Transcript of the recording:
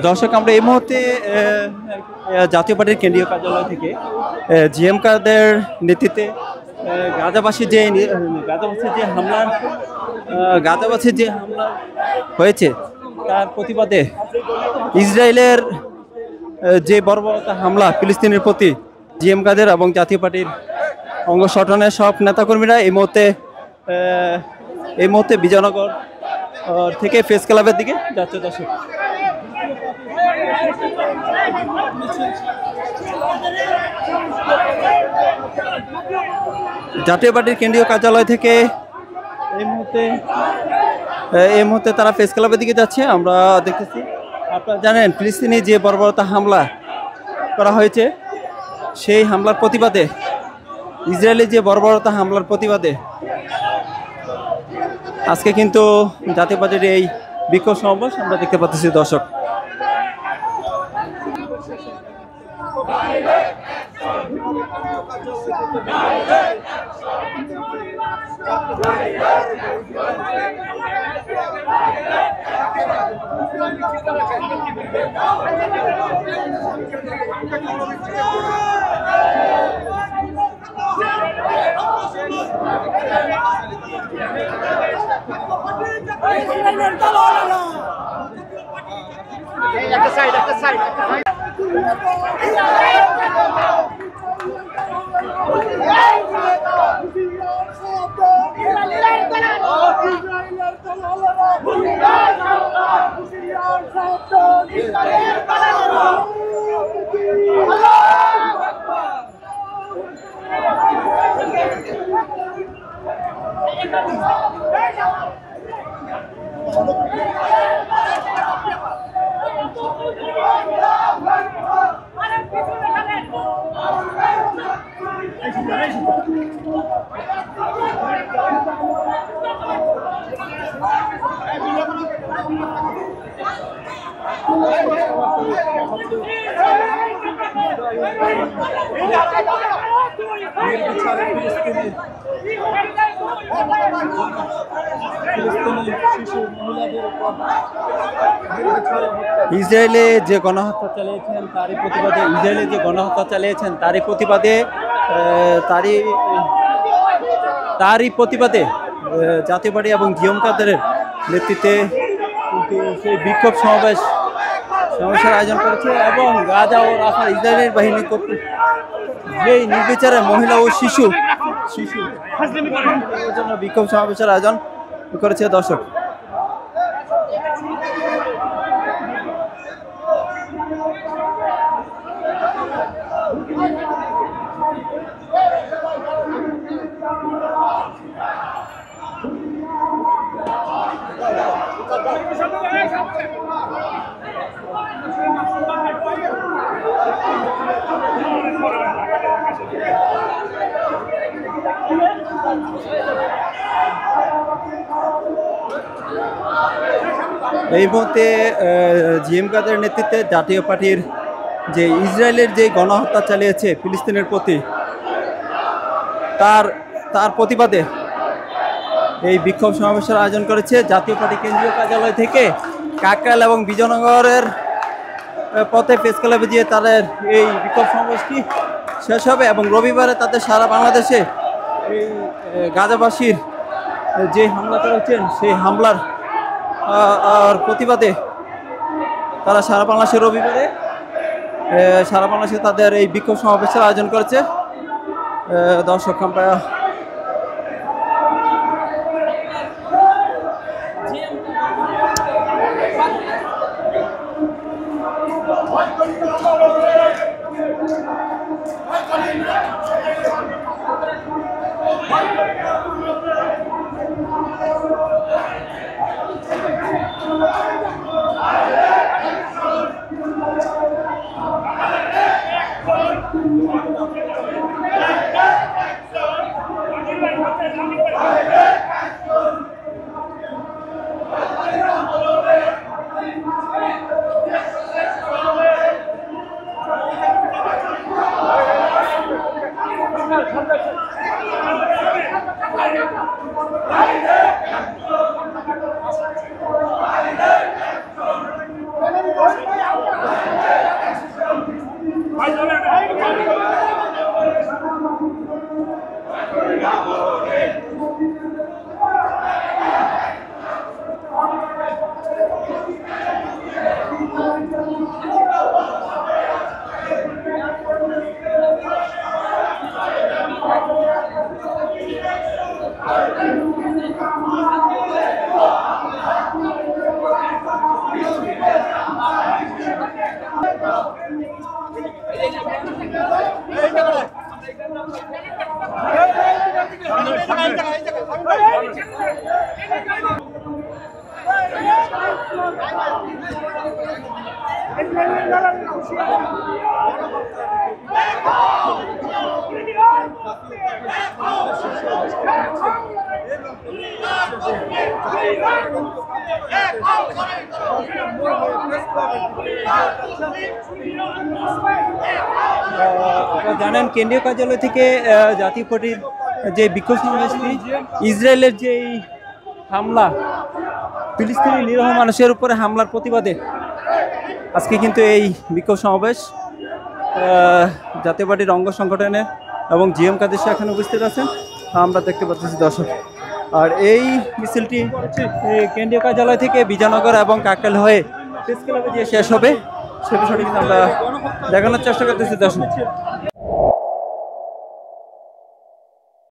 দর্শক, আমরা এই মুহূর্তে জাতীয় পার্টির কেন্দ্রীয় কার্যালয় থেকে জিএম কাদের নেতৃত্বে গাজাবাসীর যে হামলা হয়েছে তার প্রতিবাদে ইসরায়েলের যে বর্বরতা হামলা ফিলিস্তিনের প্রতি জিএম কাদের এবং জাতীয় পার্টির অঙ্গ সংগঠনের সব নেতাকর্মীরা এই মুহূর্তে বিজয়নগর থেকে প্রেস ক্লাবের দিকে যাচ্ছে। দর্শক, জাতীয় পার্টির কেন্দ্রীয় কার্যালয় থেকে এই মুহূর্তে তারা প্রেস ক্লাবের দিকে যাচ্ছে। আমরা দেখতেছি, আপনারা জানেন ফিলিস্তিনি যে বর্বরতা হামলা করা হয়েছে সেই হামলার প্রতিবাদে, ইসরায়েলি যে বর্বরতা হামলার প্রতিবাদে আজকে কিন্তু জাতীয় পার্টির এই বিক্ষোভ সমাবেশ আমরা দেখতে পাচ্ছি। দর্শক, ইসরায়েলে যে গণহত্যা চালিয়েছেন তারই প্রতিবাদে জাতীয় পার্টি এবং জিএম কাদের নেতৃত্বে কিন্তু সেই বিক্ষোভ সমাবেশের আয়োজন করেছে এবং গাজা ও রাফার ইসরায়েলের বাহিনী কর্তৃক যেই নির্বিচারে মহিলা ও শিশু জন্য বিক্ষোভ সমাবেশের আয়োজন করেছে। দর্শক, এই মুহূর্তে জিএম কাদের নেতৃত্বে জাতীয় পার্টির যে ইসরায়েলের যে গণহত্যা চালিয়েছে ফিলিস্তিনের প্রতি তার প্রতিবাদে এই বিক্ষোভ সমাবেশের আয়োজন করেছে জাতীয় পার্টি কেন্দ্রীয় কার্যালয় থেকে কাকরাইল এবং বিজয়নগরের পথে প্রেস ক্লাবে গিয়ে তাদের এই বিক্ষোভ সমাবেশটি শেষ হবে এবং রবিবারে তাদের সারা বাংলাদেশে এই গাজাবাসীর যে হামলা করেছেন সেই হামলার প্রতিবাদে তারা সারা বাংলাদেশে তাদের এই বিক্ষোভ সমাবেশের আয়োজন করেছে। দর্শক, আমরা আপনারা জানেন কেন্দ্রীয় কার্যালয় থেকে জাতীয় পার্টির যে বিক্ষোভ সমাবেশটি ইসরায়েলের যে এই হামলা, ফিলিস্তিনি নিরীহ মানুষের উপরে হামলার প্রতিবাদে আজকে কিন্তু এই বিক্ষোভ সমাবেশ জাতীয় পার্টির অঙ্গ সংগঠনের এবং জিএম কাদের এখানে উপস্থিত আছেন আমরা দেখতে পাচ্ছি দর্শক। আর এই মিছিলটি কেন্দ্রীয় কার্যালয় থেকে বিজয়নগর এবং কাকরাইল হয়ে প্রেস ক্লাবে যে শেষ হবে সে বিষয়টি কিন্তু আমরা দেখানোর চেষ্টা করতেছি দর্শক।